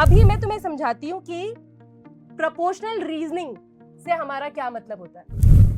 अभी मैं तुम्हें समझाती हूँ कि प्रोपोर्शनल रीजनिंग से हमारा क्या मतलब होता है।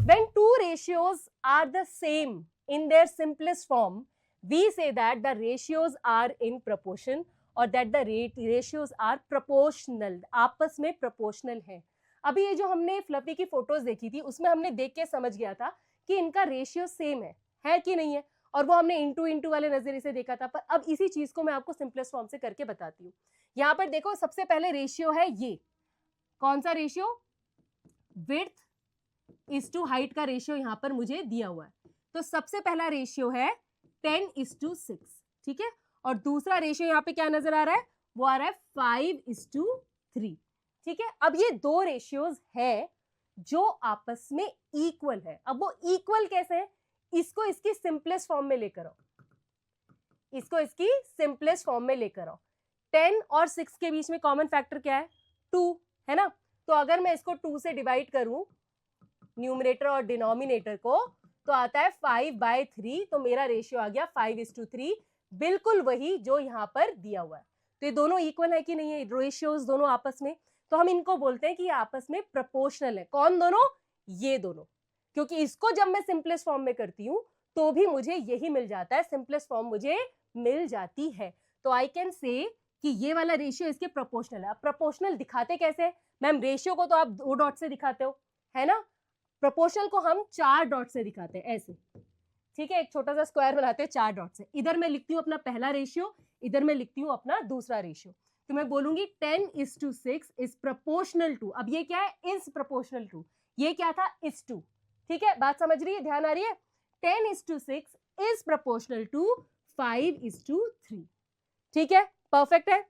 When two ratios are the same in their simplest form, we say that the ratios are in proportion or that the ratios are proportional. आपस में proportional है। अभी ये जो हमने फ्लफी की फोटोज देखी थी उसमें हमने देख के समझ गया था कि इनका रेशियो सेम है कि नहीं है, और वो हमने इंटू इंटू वाले नजरिए से देखा था। पर अब इसी चीज को मैं आपको सिंपलेस्ट फॉर्म से करके बताती हूँ। यहाँ पर देखो, सबसे पहले रेशियो है ये, कौन सा ratio, width is to height का रेशियो यहाँ पर मुझे दिया हुआ है। तो सबसे पहला रेशियो है 10:6, ठीक है। और दूसरा रेशियो यहाँ पे क्या नजर आ रहा है, वो आ रहा है 5:3, ठीक है। अब ये दो रेशियोज है जो आपस में इक्वल है। अब वो इक्वल कैसे है, इसको इसकी सिंपलेस्ट फॉर्म में लेकर आओ, इसको इसकी सिंपलेस्ट फॉर्म में लेकर आओ। 10 और 6 के बीच में कॉमन फैक्टर क्या है, 2 है ना। तो अगर मैं इसको 2 से डिवाइड करूं न्यूमरेटर और डिनोमिनेटर को, तो आता है 5/3। तो मेरा रेशियो आ गया 5:3, बिल्कुल वही जो यहाँ पर दिया हुआ है। तो ये दोनों इक्वल है कि नहीं है, रेशियोज दोनों आपस में, तो हम इनको बोलते हैं कि ये आपस में प्रोपोर्शनल है। कौन दोनों, ये दोनों। क्योंकि इसको जब मैं सिंपलेस्ट फॉर्म में करती हूँ तो भी मुझे यही मिल जाता है, सिंपलेस्ट फॉर्म मुझे मिल जाती है। तो आई कैन से कि ये वाला रेशियो इसके प्रोपोर्शनल है। अब प्रोपोर्शनल दिखाते कैसे, मैम रेशियो को तो आप 2 डॉट से दिखाते हो, है ना। प्रोपोर्शनल को हम 4 डॉट से दिखाते हैं, ऐसे, ठीक है। एक छोटा सा स्क्वायर बनाते हैं 4 डॉट से। इधर मैं लिखती हूँ अपना पहला रेशियो, इधर मैं लिखती हूँ अपना दूसरा रेशियो। तो मैं बोलूंगी 10:6 इज प्रोपोर्शनल टू। अब ये क्या है, इज प्रोपोर्शनल टू, ये क्या था, इज टू, ठीक है। बात समझ रही है, ध्यान आ रही है। 10:6 इज प्रोपोर्शनल टू 5:3, ठीक है, परफेक्ट है।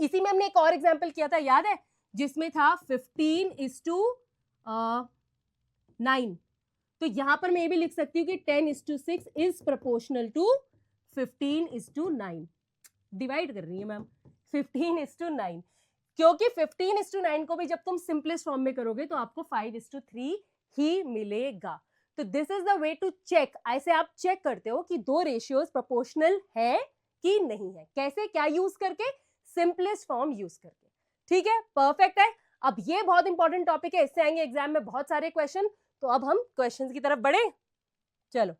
इसी में हमने एक और एग्जांपल किया था, याद है, जिसमें था 15:9। तो यहां पर मैं ये भी लिख सकती हूँ कि 10:6 इज प्रोपोर्शनल टू 15:9। डिवाइड कर रही है मैम, 15:9, क्योंकि 15:9 को भी जब तुम सिंपलेस्ट फॉर्म में करोगे तो आपको 5:3 ही मिलेगा। तो this is the way to check. ऐसे आप चेक करते हो कि दो रेशियोज प्रोपोर्शनल है कि नहीं है। कैसे, क्या यूज करके, सिंपलेस्ट फॉर्म यूज करके, ठीक है, परफेक्ट है। अब ये बहुत इंपॉर्टेंट टॉपिक है, इससे आएंगे एग्जाम में बहुत सारे क्वेश्चन। तो अब हम क्वेश्चंस की तरफ बढ़े, चलो।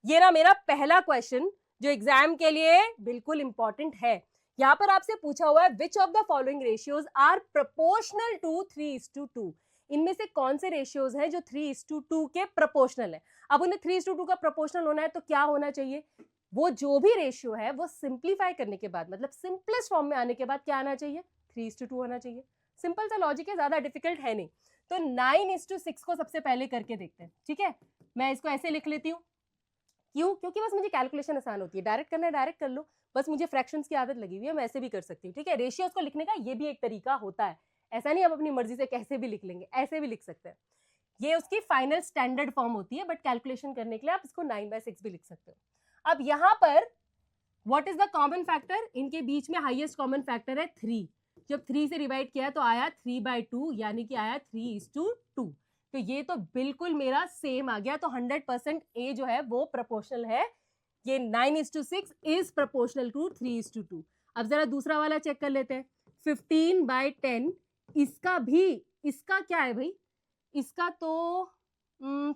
ये ना मेरा पहला क्वेश्चन जो एग्जाम के लिए बिल्कुल इंपॉर्टेंट है। यहां पर आपसे पूछा हुआ है, which of the following ratios are proportional to 3:2। इनमें से कौन से रेशियोज हैं जो 3:2 के प्रोपोर्शनल है। अब उन्हें 3:2 का प्रोपोर्शनल होना है तो क्या होना चाहिए, वो जो भी रेशियो है वो सिंप्लीफाई करने के बाद, मतलब सिंपलेस्ट फॉर्म में आने के बाद क्या आना चाहिए, 3:2 होना चाहिए। सिंपल सा लॉजिक है, ज्यादा डिफिकल्ट है नहीं। तो 9:6 को सबसे पहले करके देखते हैं, ठीक है। मैं इसको ऐसे लिख लेती हूँ, क्यों, क्योंकि बस मुझे कैलकुलेशन आसान होती है। डायरेक्ट करना है डायरेक्ट कर लो, बस मुझे फ्रैक्शंस की आदत लगी हुई है, मैं ऐसे भी कर सकती हूँ, ठीक है। रेशियोज को लिखने का ये भी एक तरीका होता है, ऐसा नहीं आप अपनी मर्जी से कैसे भी लिख लेंगे, ऐसे भी लिख सकते हैं। ये उसकी फाइनल स्टैंडर्ड फॉर्म होती है, बट कैलकुलेशन करने के लिए आप इसको 9/6 भी लिख सकते हो। अब यहाँ पर what is the common factor, इनके बीच में हाईएस्ट कॉमन फैक्टर है 3। जब 3 से डिवाइड किया तो आया 3/2, यानी कि आया 3:2। तो ये तो बिल्कुल मेरा सेम आ गया। तो 100% ए जो है वो प्रोपोर्शनल है। ये 9:6 इज प्रोपोर्शनल टू 3:2। अब जरा दूसरा वाला चेक कर लेते हैं, 15/10। इसका भी, इसका क्या है भाई, इसका तो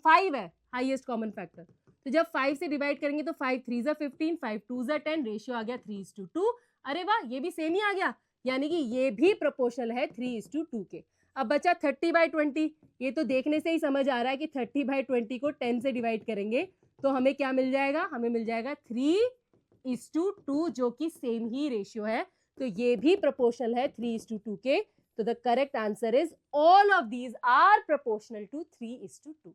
5 है हाईएस्ट कॉमन फैक्टर। तो जब 5 से डिवाइड करेंगे तो 5 3 ज़ा 15, 5 2 ज़ा 10, रेशियो आ गया 3:2। अरे वाह, ये भी सेम ही आ गया, यानी कि ये भी प्रोपोर्शनल है 3:2 के। अब बचा 30/20। ये तो देखने से ही समझ आ रहा है कि 30/20 को 10 से डिवाइड करेंगे तो हमें क्या मिल जाएगा, हमें मिल जाएगा 3:2, जो कि सेम ही रेशियो है। तो ये भी प्रोपोर्शनल है 3:2 के। तो the correct answer is all of these are proportional to 3:2।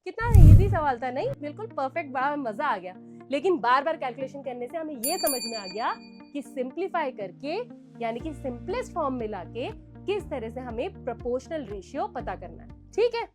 कितना इजी सवाल था, नहीं, बिल्कुल परफेक्ट, बड़ा मजा आ गया। लेकिन बार बार कैलकुलेशन करने से हमें ये समझ में आ गया कि सिंप्लीफाई करके, यानी कि सिंपलेस्ट फॉर्म में लाके किस तरह से हमें प्रोपोर्शनल रेशियो पता करना है, ठीक है।